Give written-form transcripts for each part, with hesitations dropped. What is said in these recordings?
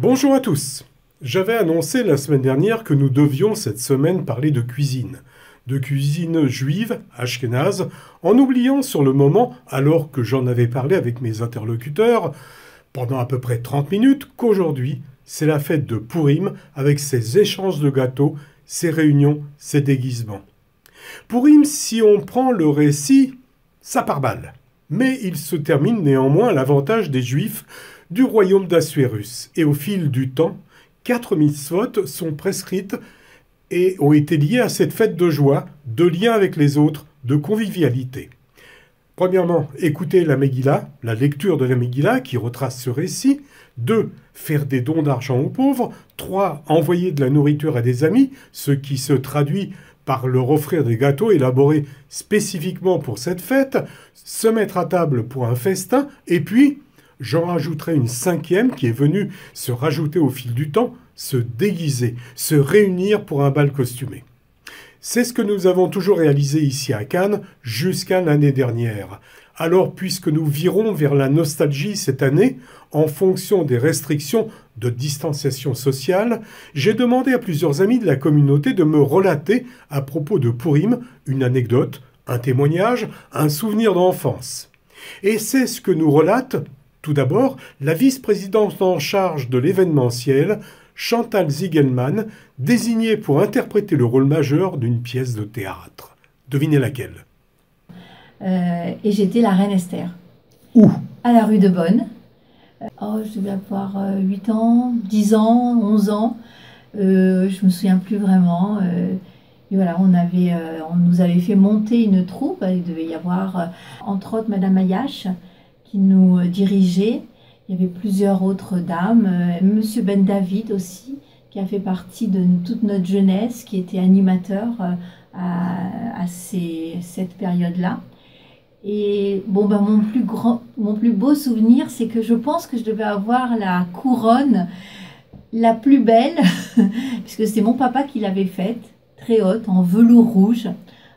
Bonjour à tous. J'avais annoncé la semaine dernière que nous devions cette semaine parler de cuisine juive, ashkénaze, en oubliant sur le moment, alors que j'en avais parlé avec mes interlocuteurs pendant à peu près 30 minutes, qu'aujourd'hui, c'est la fête de Pourim avec ses échanges de gâteaux, ses réunions, ses déguisements. Pourim, si on prend le récit, ça part mal. Mais il se termine néanmoins à l'avantage des Juifs du royaume d'Assuérus. Et au fil du temps, 4 mitzvot sont prescrites et ont été liées à cette fête de joie, de lien avec les autres, de convivialité. Premièrement, écouter la Megillah, la lecture de la Megillah qui retrace ce récit. 2. Faire des dons d'argent aux pauvres. 3. Envoyer de la nourriture à des amis, ce qui se traduit par leur offrir des gâteaux élaborés spécifiquement pour cette fête, se mettre à table pour un festin, et puis, j'en rajouterai une 5e qui est venue se rajouter au fil du temps, se déguiser, se réunir pour un bal costumé. C'est ce que nous avons toujours réalisé ici à Cannes jusqu'à l'année dernière. Alors, puisque nous virons vers la nostalgie cette année, en fonction des restrictions de distanciation sociale, j'ai demandé à plusieurs amis de la communauté de me relater, à propos de Pourim, une anecdote, un témoignage, un souvenir d'enfance. Et c'est ce que nous relate, tout d'abord, la vice-présidente en charge de l'événementiel, Chantal Ziegelman, désignée pour interpréter le rôle majeur d'une pièce de théâtre. Devinez laquelle? Et j'étais la reine Esther. Où? À la rue de Bonne. Je devais avoir 8 ans, 10 ans, 11 ans. Je me souviens plus vraiment. Et voilà, on nous avait fait monter une troupe. Il devait y avoir, entre autres, Madame Ayache, qui nous dirigeait. Il y avait plusieurs autres dames. Monsieur Ben David aussi, qui a fait partie de toute notre jeunesse, qui était animateur à cette période-là. Et bon, mon plus beau souvenir, c'est que je pense que je devais avoir la couronne la plus belle, puisque c'est mon papa qui l'avait faite, très haute, en velours rouge,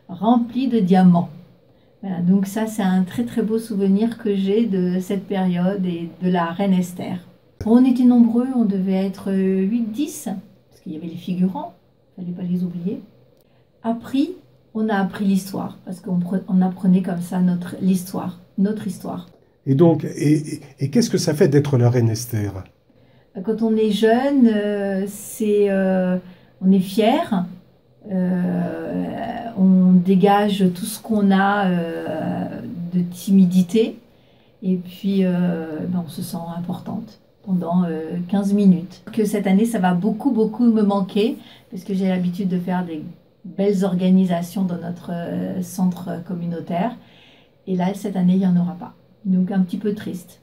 remplie de diamants. Voilà, donc ça, c'est un très très beau souvenir que j'ai de cette période et de la reine Esther. On était nombreux, on devait être 8-10, parce qu'il y avait les figurants, il ne fallait pas les oublier. On a appris l'histoire, parce qu'on apprenait comme ça notre histoire. Et donc, et qu'est-ce que ça fait d'être la reine Esther? Quand on est jeune, on est fier, on dégage tout ce qu'on a de timidité, et puis on se sent importante pendant 15 minutes. Que cette année, ça va beaucoup me manquer, parce que j'ai l'habitude de faire des belles organisations dans notre centre communautaire. Et là, cette année, il n'y en aura pas. Donc, un petit peu triste.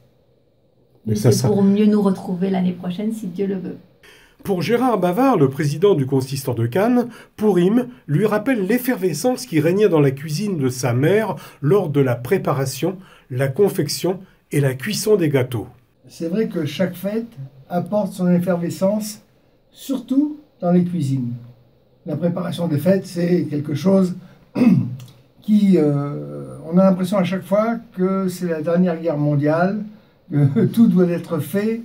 Mais c'est pour mieux nous retrouver l'année prochaine, si Dieu le veut. Pour Gérard Bavard, le président du consistoire de Cannes, Pourim lui rappelle l'effervescence qui régnait dans la cuisine de sa mère lors de la préparation, la confection et la cuisson des gâteaux. C'est vrai que chaque fête apporte son effervescence, surtout dans les cuisines. La préparation des fêtes, c'est quelque chose qui... on a l'impression à chaque fois que c'est la dernière guerre mondiale, que tout doit être fait,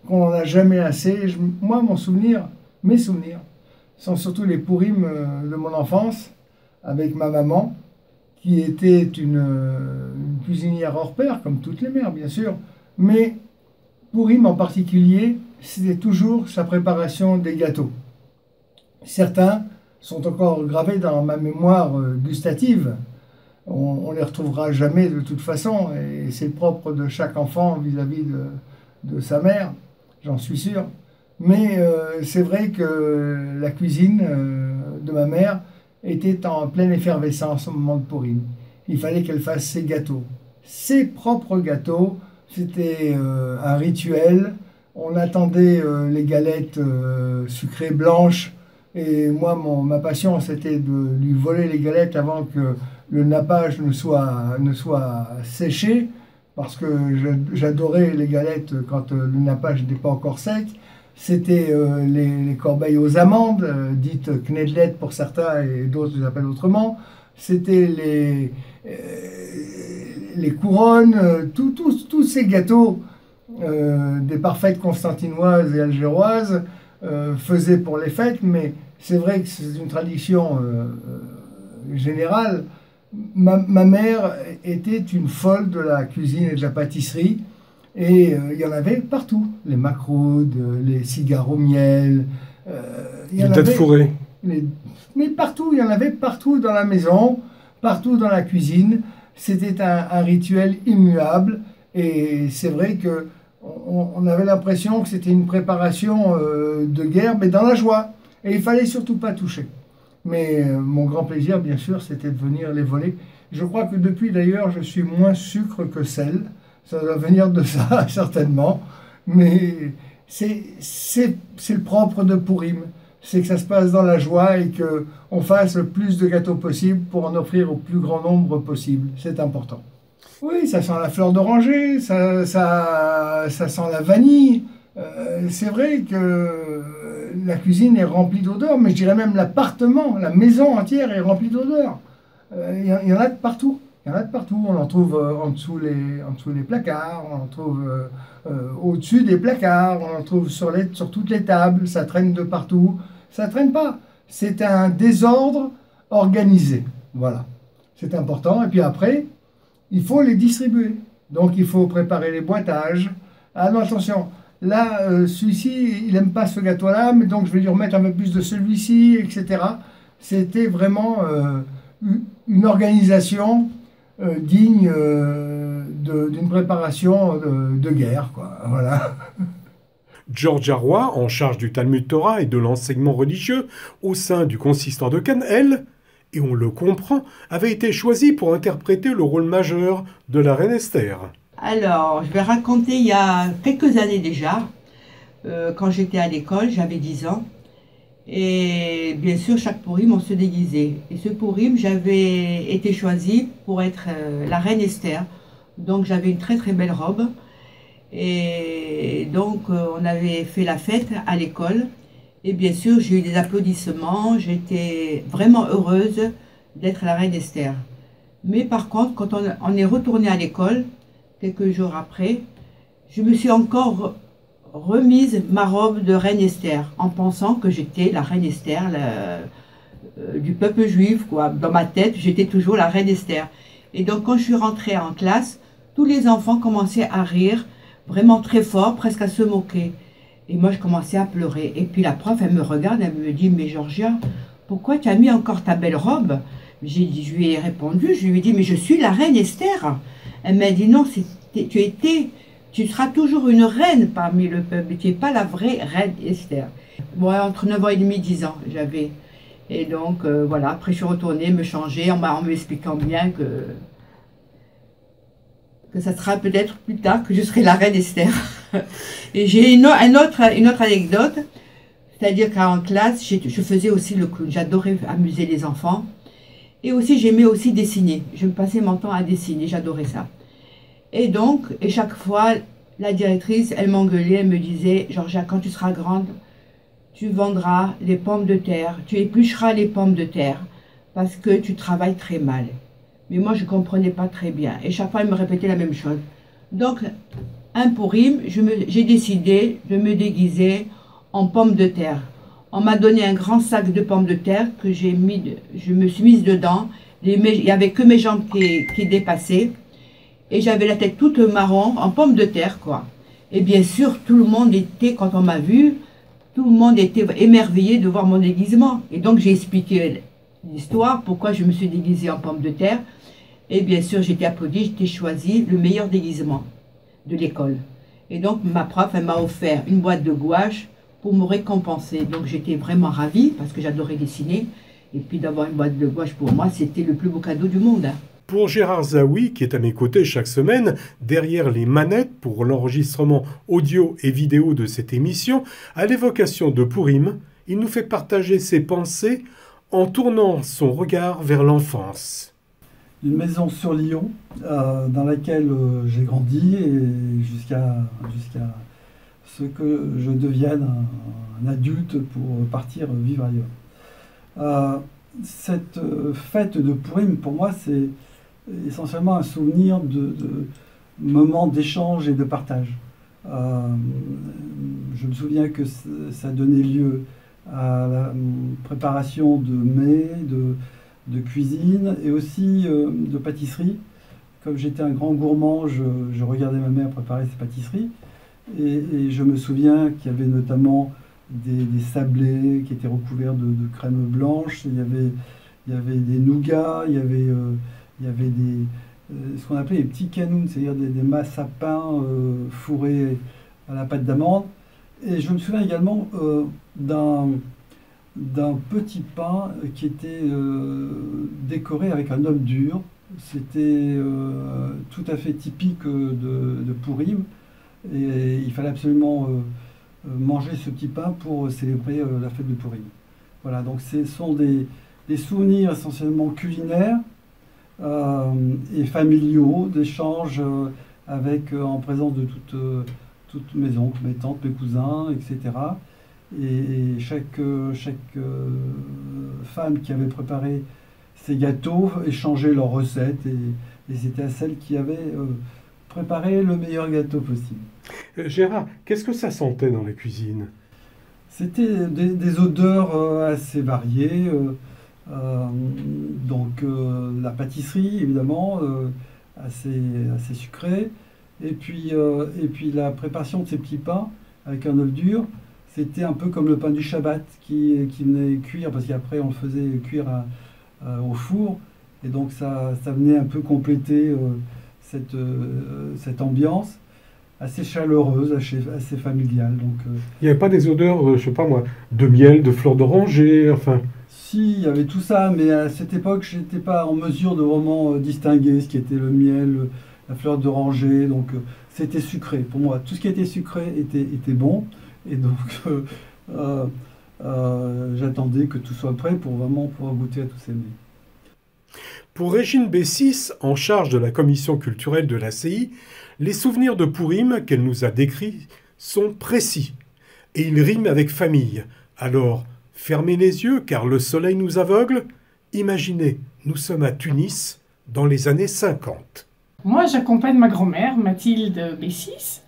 qu'on n'en a jamais assez. Moi, mes souvenirs, sont surtout les Pourim de mon enfance, avec ma maman, qui était une cuisinière hors pair, comme toutes les mères, bien sûr. Mais Pourim en particulier, c'était toujours sa préparation des gâteaux. Certains sont encore gravés dans ma mémoire gustative. On ne les retrouvera jamais de toute façon, et c'est propre de chaque enfant vis-à-vis de sa mère, j'en suis sûr. Mais c'est vrai que la cuisine de ma mère était en pleine effervescence au moment de Pourim. Il fallait qu'elle fasse ses gâteaux. Ses propres gâteaux, c'était un rituel. On attendait les galettes sucrées blanches. Et moi, ma passion, c'était de lui voler les galettes avant que le nappage ne soit séché, parce que j'adorais les galettes quand le nappage n'était pas encore sec. C'était les corbeilles aux amandes, dites knedlet pour certains et d'autres les appellent autrement. C'était les couronnes, tous ces gâteaux des parfaites constantinoises et algéroises faisaient pour les fêtes, mais c'est vrai que c'est une tradition générale. Ma mère était une folle de la cuisine et de la pâtisserie, et il y en avait partout. Les macroudes, les cigares au miel, Les dattes fourrées. mais partout, il y en avait partout dans la maison, partout dans la cuisine. C'était un rituel immuable, et c'est vrai que on avait l'impression que c'était une préparation de guerre, mais dans la joie. Et il fallait surtout pas toucher. Mais mon grand plaisir, bien sûr, c'était de venir les voler. Je crois que depuis, d'ailleurs, je suis moins sucre que sel. Ça doit venir de ça, certainement. Mais c'est le propre de Pourim. C'est que ça se passe dans la joie et qu'on fasse le plus de gâteaux possible pour en offrir au plus grand nombre possible. C'est important. Oui, ça sent la fleur d'oranger, ça sent la vanille. C'est vrai que la cuisine est remplie d'odeurs, mais je dirais même l'appartement, la maison entière est remplie d'odeurs. Il y en a de partout. Il y en a de partout. On en trouve en dessous les placards, on en trouve au-dessus des placards, on en trouve sur toutes les tables, ça traîne de partout. Ça traîne pas. C'est un désordre organisé. Voilà. C'est important. Et puis après, il faut les distribuer. Donc il faut préparer les boîtages. Ah non, attention. Là, celui-ci, il n'aime pas ce gâteau-là, mais donc je vais lui remettre un peu plus de celui-ci, etc. C'était vraiment une organisation digne d'une préparation de guerre, quoi. Voilà. Georgia Roy, en charge du Talmud Torah et de l'enseignement religieux au sein du consistoire de Cannes, elle, et on le comprend, avait été choisie pour interpréter le rôle majeur de la reine Esther. Alors, je vais raconter il y a quelques années déjà, quand j'étais à l'école, j'avais 10 ans, et bien sûr, chaque Pourim, on se déguisait. Et ce Pourim, j'avais été choisie pour être la reine Esther, donc j'avais une très très belle robe. Et donc, on avait fait la fête à l'école. Et bien sûr, j'ai eu des applaudissements. J'étais vraiment heureuse d'être la reine Esther. Mais par contre, quand on est retourné à l'école, quelques jours après, je me suis encore remise ma robe de reine Esther, en pensant que j'étais la reine Esther du peuple juif, quoi. Dans ma tête, j'étais toujours la reine Esther. Et donc, quand je suis rentrée en classe, tous les enfants commençaient à rire, vraiment très fort, presque à se moquer. Et moi, je commençais à pleurer. Et puis la prof, elle me regarde, elle me dit, mais Georgia, pourquoi tu as mis encore ta belle robe? Je lui ai répondu, je lui ai dit, mais je suis la reine Esther. Elle m'a dit, non, tu seras toujours une reine parmi le peuple, mais tu n'es pas la vraie reine Esther. Bon, entre 9 ans et demi, 10 ans, j'avais. Et donc, voilà, après je suis retournée me changer en m'expliquant bien que ça sera peut-être plus tard que je serai la reine Esther. Et j'ai une autre anecdote, c'est-à-dire qu'en classe, je faisais aussi le clown. J'adorais amuser les enfants. Et aussi, j'aimais aussi dessiner. Je me passais mon temps à dessiner, j'adorais ça. Et donc, chaque fois, la directrice, elle m'engueulait, elle me disait, Georgia, quand tu seras grande, tu vendras les pommes de terre, tu éplucheras les pommes de terre, parce que tu travailles très mal. Mais moi, je ne comprenais pas très bien. Et chaque fois, elle me répétait la même chose. Donc, un Pourim, j'ai décidé de me déguiser en pommes de terre. On m'a donné un grand sac de pommes de terre que je me suis mise dedans. Il n'y avait que mes jambes qui dépassaient. Et j'avais la tête toute marron, en pommes de terre, quoi. Et bien sûr, tout le monde était, quand on m'a vu, tout le monde était émerveillé de voir mon déguisement. Et donc, j'ai expliqué l'histoire, pourquoi je me suis déguisée en pommes de terre. Et bien sûr, j'ai été applaudie, j'ai été choisie le meilleur déguisement de l'école. Et donc, ma prof, elle m'a offert une boîte de gouache pour me récompenser. Donc, j'étais vraiment ravie, parce que j'adorais dessiner. Et puis, d'avoir une boîte de gouache pour moi, c'était le plus beau cadeau du monde. Pour Gérard Zaoui, qui est à mes côtés chaque semaine, derrière les manettes pour l'enregistrement audio et vidéo de cette émission, à l'évocation de Pourim, il nous fait partager ses pensées en tournant son regard vers l'enfance. Une maison sur Lyon, dans laquelle j'ai grandi, et jusqu'à ce que je devienne un adulte pour partir vivre ailleurs. Cette fête de Pourim, pour moi, c'est essentiellement un souvenir de moments d'échange et de partage. Je me souviens que ça donnait lieu à la préparation de mets, de cuisine et aussi de pâtisserie. Comme j'étais un grand gourmand, je regardais ma mère préparer ses pâtisseries. Et je me souviens qu'il y avait notamment des sablés qui étaient recouverts de crème blanche. Il y avait des nougats, il y avait ce qu'on appelait les petits canouns, c'est-à-dire des masses à pain fourrées à la pâte d'amande. Et je me souviens également d'un petit pain qui était décoré avec un œuf dur. C'était tout à fait typique de Pourim. Et il fallait absolument manger ce petit pain pour célébrer la fête de Pourim. Voilà, donc ce sont des souvenirs essentiellement culinaires et familiaux, d'échanges en présence de toutes mes oncles, mes tantes, mes cousins, etc. Et chaque femme qui avait préparé ces gâteaux échangeait leurs recettes et c'était à celle qui avait préparé le meilleur gâteau possible. Gérard, qu'est-ce que ça sentait dans la cuisine? C'était des odeurs assez variées. La pâtisserie, évidemment, assez sucrée. Et puis la préparation de ces petits pains avec un œuf dur, c'était un peu comme le pain du Shabbat qui venait cuire, parce qu'après on le faisait cuire au four. Et donc ça venait un peu compléter cette ambiance assez chaleureuse, assez familiale. Donc, il n'y avait pas des odeurs, je sais pas moi, de miel, de fleurs d'oranger, enfin... Si, il y avait tout ça, mais à cette époque, je n'étais pas en mesure de vraiment distinguer ce qui était le miel, la fleur d'oranger, donc c'était sucré. Pour moi, tout ce qui était sucré était bon, et donc j'attendais que tout soit prêt pour vraiment pouvoir goûter à tous ces mets. Pour Régine Bessis, en charge de la commission culturelle de l'ACI, les souvenirs de Pourim qu'elle nous a décrits sont précis, et ils riment avec famille. Alors, fermez les yeux car le soleil nous aveugle. Imaginez, nous sommes à Tunis dans les années 50. Moi, j'accompagne ma grand-mère, Mathilde Bessis,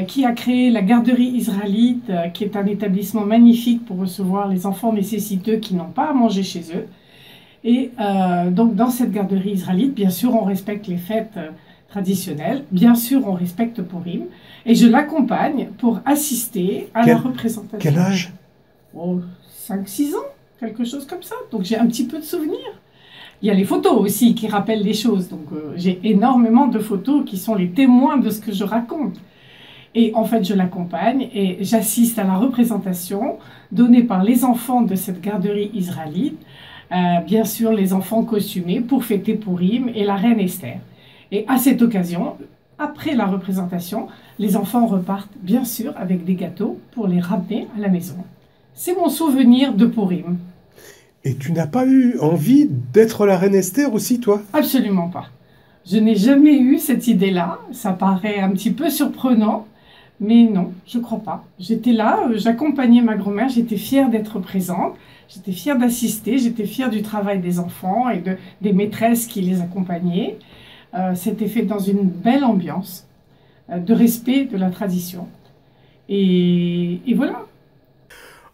qui a créé la garderie israélite, qui est un établissement magnifique pour recevoir les enfants nécessiteux qui n'ont pas à manger chez eux. Et donc, dans cette garderie israélite, bien sûr, on respecte les fêtes traditionnelles, bien sûr, on respecte Pourim, et je l'accompagne pour assister à la représentation. Quel âge? 5-6 ans, quelque chose comme ça. Donc j'ai un petit peu de souvenirs. Il y a les photos aussi qui rappellent les choses. Donc j'ai énormément de photos qui sont les témoins de ce que je raconte. Et en fait, je l'accompagne et j'assiste à la représentation donnée par les enfants de cette garderie israélite. Bien sûr, les enfants costumés pour fêter Pourim et la reine Esther. Et à cette occasion, après la représentation, les enfants repartent bien sûr avec des gâteaux pour les ramener à la maison. C'est mon souvenir de Pourim. Et tu n'as pas eu envie d'être la reine Esther aussi, toi? Absolument pas. Je n'ai jamais eu cette idée-là. Ça paraît un petit peu surprenant, mais non, je crois pas. J'étais là, j'accompagnais ma grand-mère, j'étais fière d'être présente, j'étais fière d'assister, j'étais fière du travail des enfants et des maîtresses qui les accompagnaient. C'était fait dans une belle ambiance de respect de la tradition. Et voilà.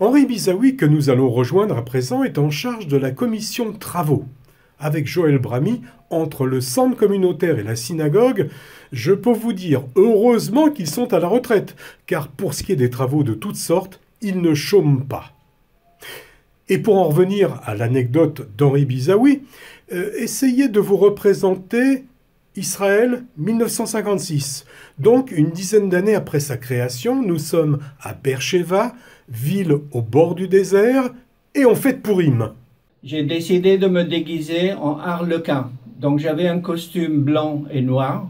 Henri Bizaoui, que nous allons rejoindre à présent, est en charge de la commission travaux. Avec Joël Bramy, entre le centre communautaire et la synagogue, je peux vous dire heureusement qu'ils sont à la retraite, car pour ce qui est des travaux de toutes sortes, ils ne chôment pas. Et pour en revenir à l'anecdote d'Henri Bizaoui, essayez de vous représenter Israël 1956. Donc, une dizaine d'années après sa création, nous sommes à Beersheva, ville au bord du désert, et on fête Pourim. J'ai décidé de me déguiser en harlequin. Donc j'avais un costume blanc et noir,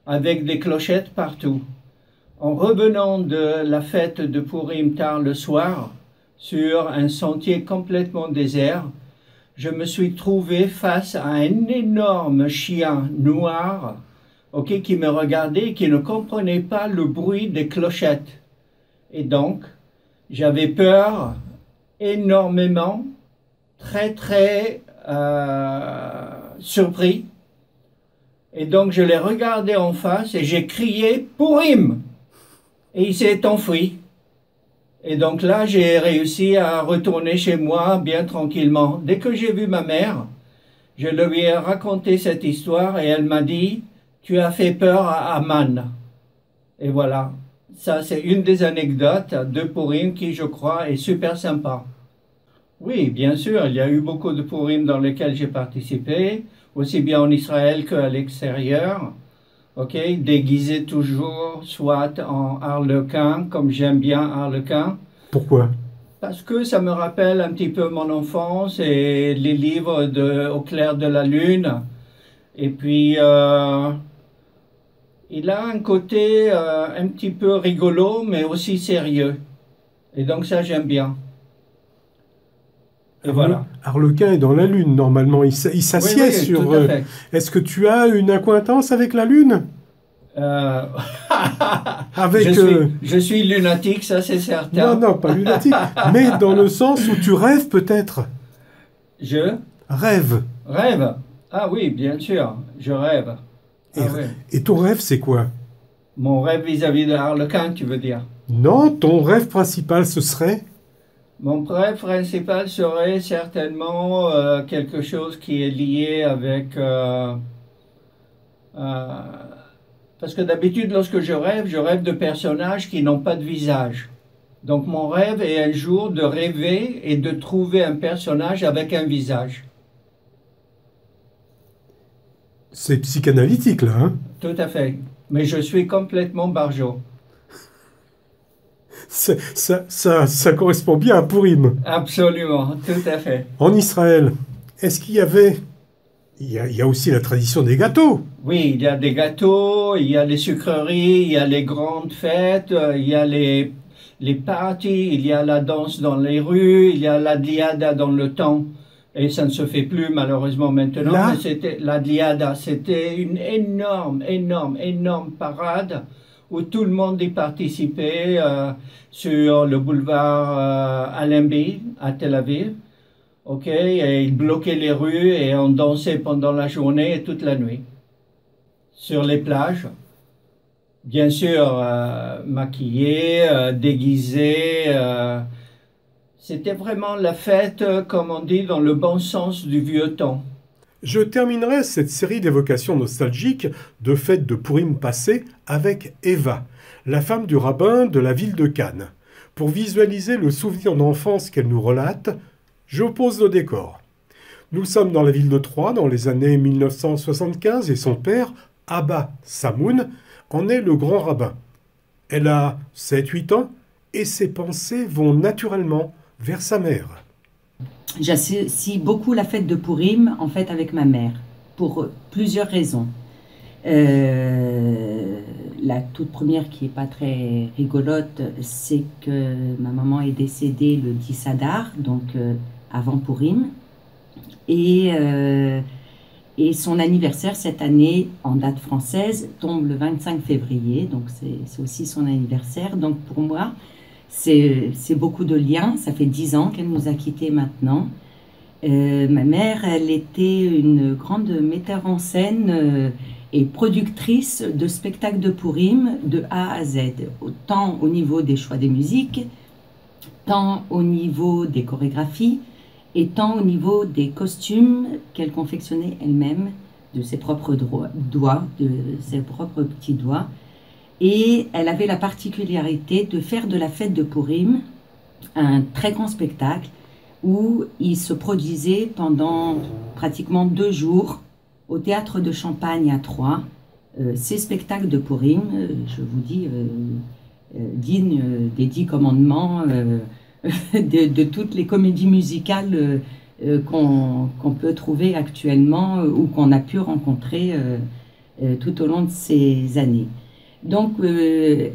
avec des clochettes partout. En revenant de la fête de Pourim tard le soir, sur un sentier complètement désert, je me suis trouvé face à un énorme chien noir qui me regardait et qui ne comprenait pas le bruit des clochettes. Et donc, j'avais peur énormément, très surpris. Et donc, je l'ai regardé en face et j'ai crié « Pourim !» et il s'est enfui. Et donc là, j'ai réussi à retourner chez moi bien tranquillement. Dès que j'ai vu ma mère, je lui ai raconté cette histoire et elle m'a dit « Tu as fait peur à Aman ». Et voilà, ça c'est une des anecdotes de Purim qui, je crois, est super sympa. Oui, bien sûr, il y a eu beaucoup de Purim dans lesquels j'ai participé, aussi bien en Israël qu'à l'extérieur. Ok, déguisé toujours, soit en harlequin, comme j'aime bien harlequin. Pourquoi? Parce que ça me rappelle un petit peu mon enfance et les livres Au clair de la lune. Et puis, il a un côté un petit peu rigolo, mais aussi sérieux. Et donc ça, j'aime bien. Et voilà. Harlequin est dans la Lune, normalement. Il s'assied Oui, sur... tout à fait. Est-ce que tu as une accointance avec la Lune? Avec, je suis lunatique, ça c'est certain. Non, pas lunatique, mais dans le sens où tu rêves peut-être. Je rêve. Rêve? Ah oui, bien sûr, je rêve. Et ton rêve, c'est quoi? Mon rêve vis-à-vis de Harlequin, tu veux dire? Non, ton rêve principal, ce serait? Mon rêve principal serait certainement quelque chose qui est lié avec... parce que d'habitude, lorsque je rêve de personnages qui n'ont pas de visage. Donc mon rêve est un jour de rêver et de trouver un personnage avec un visage. C'est psychanalytique, là, hein? Tout à fait. Mais je suis complètement barjot. Ça correspond bien à Purim. Absolument, tout à fait. En Israël, est-ce qu'il y avait... Il y a aussi la tradition des gâteaux. Oui, il y a des gâteaux, il y a les sucreries, il y a les grandes fêtes, il y a les parties, il y a la danse dans les rues, il y a la diada dans le temps. Et ça ne se fait plus malheureusement maintenant. Là, mais c'était la diada, c'était une énorme parade où tout le monde y participait sur le boulevard Allenby à Tel Aviv. Ok, et ils bloquaient les rues et on dansait pendant la journée et toute la nuit. Sur les plages, bien sûr, maquillés, déguisés. C'était vraiment la fête, comme on dit, dans le bon sens du vieux temps. Je terminerai cette série d'évocations nostalgiques de fêtes de Purim passées avec Eva, la femme du rabbin de la ville de Cannes. Pour visualiser le souvenir d'enfance qu'elle nous relate, je pose le décor. Nous sommes dans la ville de Troyes dans les années 1975 et son père, Abba Samoun, en est le grand rabbin. Elle a 7-8 ans et ses pensées vont naturellement vers sa mère. J'associe beaucoup la fête de Purim en fait avec ma mère pour plusieurs raisons. La toute première qui n'est pas très rigolote, c'est que ma maman est décédée le 10 Adar, donc avant Purim, et son anniversaire cette année, en date française, tombe le 25 février, donc c'est aussi son anniversaire. Donc pour moi, c'est beaucoup de liens, ça fait 10 ans qu'elle nous a quittés maintenant. Ma mère, elle était une grande metteur en scène et productrice de spectacles de Purim de A à Z, tant au niveau des choix des musiques, tant au niveau des chorégraphies, et tant au niveau des costumes qu'elle confectionnait elle-même de ses propres doigts, de ses propres petits doigts. Et elle avait la particularité de faire de la fête de Purim un très grand spectacle où il se produisait pendant pratiquement 2 jours au théâtre de Champagne à Troyes. Ces spectacles de Purim, je vous dis, dignes des 10 commandements, de toutes les comédies musicales qu'on peut trouver actuellement ou qu'on a pu rencontrer tout au long de ces années. Donc,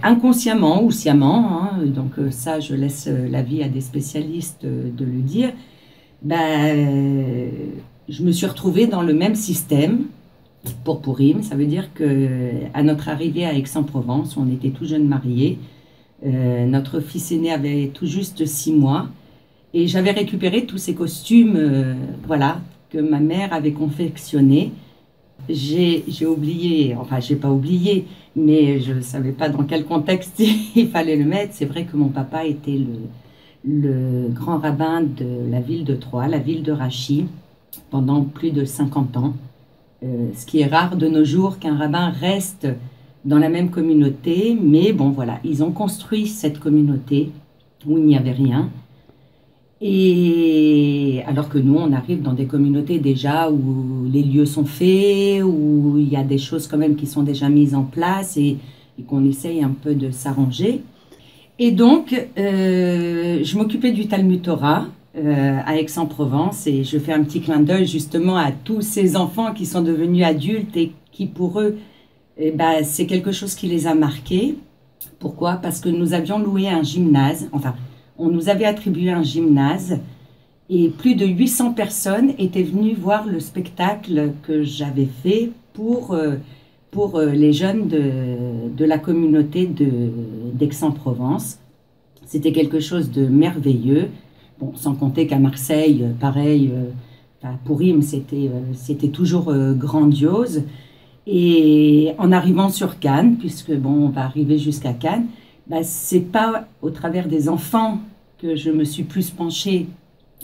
inconsciemment ou sciemment, hein, donc ça je laisse l'avis à des spécialistes de le dire, je me suis retrouvée dans le même système pour Purim. Ça veut dire qu'à notre arrivée à Aix-en-Provence, on était tout jeunes mariés, notre fils aîné avait tout juste 6 mois, et j'avais récupéré tous ces costumes voilà, que ma mère avait confectionnés J'ai oublié, enfin j'ai pas oublié, mais je ne savais pas dans quel contexte il fallait le mettre. C'est vrai que mon papa était le grand rabbin de la ville de Troyes, la ville de Rachis, pendant plus de 50 ans. Ce qui est rare de nos jours qu'un rabbin reste dans la même communauté, mais bon voilà, ils ont construit cette communauté où il n'y avait rien. Et alors que nous, on arrive dans des communautés déjà où les lieux sont faits, où il y a des choses quand même qui sont déjà mises en place et qu'on essaye un peu de s'arranger. Et donc, je m'occupais du Talmud Torah à Aix-en-Provence et je fais un petit clin d'œil justement à tous ces enfants qui sont devenus adultes et qui pour eux, c'est quelque chose qui les a marqués. Pourquoi? Parce que nous avions loué un gymnase, enfin, on nous avait attribué un gymnase et plus de 800 personnes étaient venues voir le spectacle que j'avais fait pour les jeunes de la communauté d'Aix-en-Provence. C'était quelque chose de merveilleux. Bon, sans compter qu'à Marseille, pareil, Purim, c'était toujours grandiose. Et en arrivant sur Cannes, puisque bon, on va arriver jusqu'à Cannes, c'est pas au travers des enfants que je me suis plus penchée,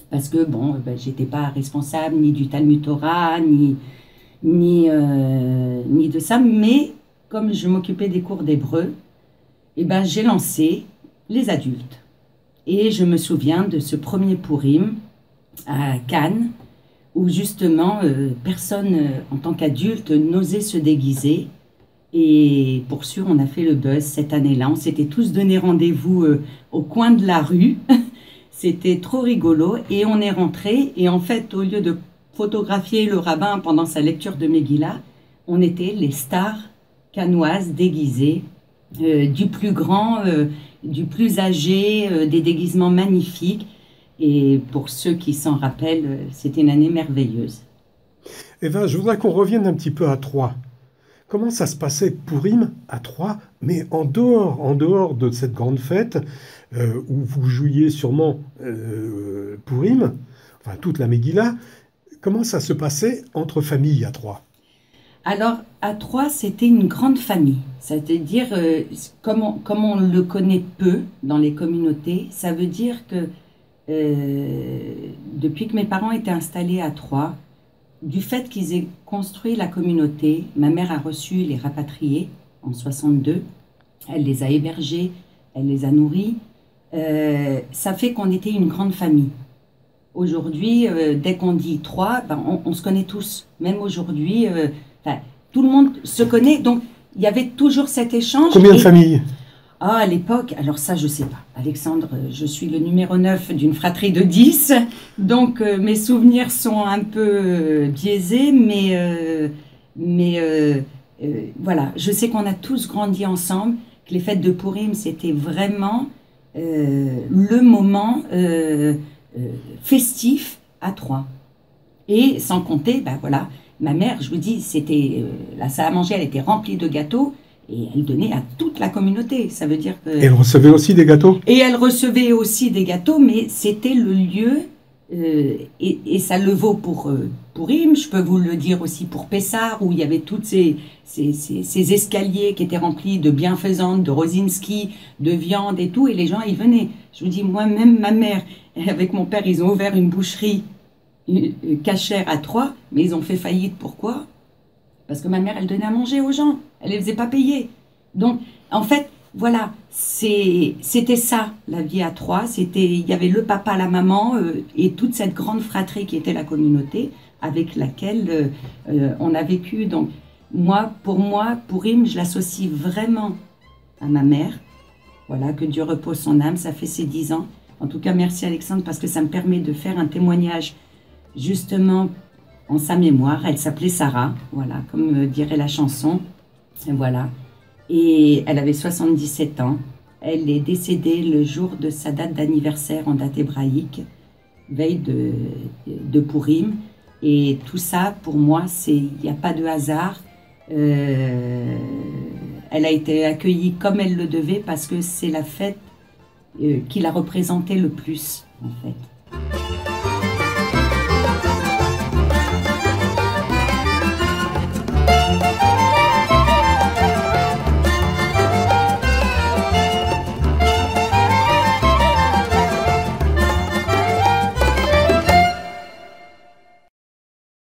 parce que bon, j'étais pas responsable ni du Talmud Torah, ni de ça, mais comme je m'occupais des cours d'hébreu, j'ai lancé les adultes. Et je me souviens de ce premier Purim à Cannes, où justement personne en tant qu'adulte n'osait se déguiser. Et pour sûr, on a fait le buzz cette année-là. On s'était tous donné rendez-vous au coin de la rue. C'était trop rigolo. Et on est rentré. Et en fait, au lieu de photographier le rabbin pendant sa lecture de Megillah, on était les stars cannoises déguisées, du plus grand, du plus âgé, des déguisements magnifiques. Et pour ceux qui s'en rappellent, c'était une année merveilleuse. Eva, je voudrais qu'on revienne un petit peu à Troyes. Comment ça se passait Purim à Troyes, mais en dehors de cette grande fête, où vous jouiez sûrement Purim, enfin toute la Megillah, comment ça se passait entre familles à Troyes? Alors, à Troyes, c'était une grande famille. C'est-à-dire, comme on le connaît peu dans les communautés, ça veut dire que depuis que mes parents étaient installés à Troyes, du fait qu'ils aient construit la communauté, ma mère a reçu les rapatriés en 62, elle les a hébergés, elle les a nourris, ça fait qu'on était une grande famille. Aujourd'hui, dès qu'on dit Troyes, on se connaît tous. Même aujourd'hui, tout le monde se connaît, donc il y avait toujours cet échange. Combien de familles? À l'époque, alors ça je sais pas. Alexandre, je suis le numéro 9 d'une fratrie de 10, donc mes souvenirs sont un peu biaisés, mais voilà, je sais qu'on a tous grandi ensemble, que les fêtes de Purim c'était vraiment le moment festif à Troyes. Et sans compter, voilà, ma mère, je vous dis, c'était la salle à manger, elle était remplie de gâteaux. Et elle donnait à toute la communauté. Ça veut dire que... Et elle recevait aussi des gâteaux? Et elle recevait aussi des gâteaux, mais c'était le lieu, et ça le vaut pour Purim, je peux vous le dire aussi pour Pessah, où il y avait toutes ces escaliers qui étaient remplis de bienfaisantes, de rosinski, de viande et tout, et les gens y venaient. Je vous dis, moi-même, ma mère, avec mon père, ils ont ouvert une boucherie cachère à Troyes, mais ils ont fait faillite. Pourquoi? Parce que ma mère, elle donnait à manger aux gens. Elle ne les faisait pas payer. Donc, en fait, voilà, c'était ça, la vie à Troyes. Il y avait le papa, la maman et toute cette grande fratrie qui était la communauté avec laquelle on a vécu. Donc, pour moi, Purim, je l'associe vraiment à ma mère. Voilà, que Dieu repose son âme, ça fait ses 10 ans. En tout cas, merci Alexandre, parce que ça me permet de faire un témoignage, justement, en sa mémoire. Elle s'appelait Sarah, voilà, comme dirait la chanson. Et voilà. Et elle avait 77 ans. Elle est décédée le jour de sa date d'anniversaire en date hébraïque, veille de Purim. Et tout ça, pour moi, il n'y a pas de hasard. Elle a été accueillie comme elle le devait parce que c'est la fête qui la représentait le plus, en fait.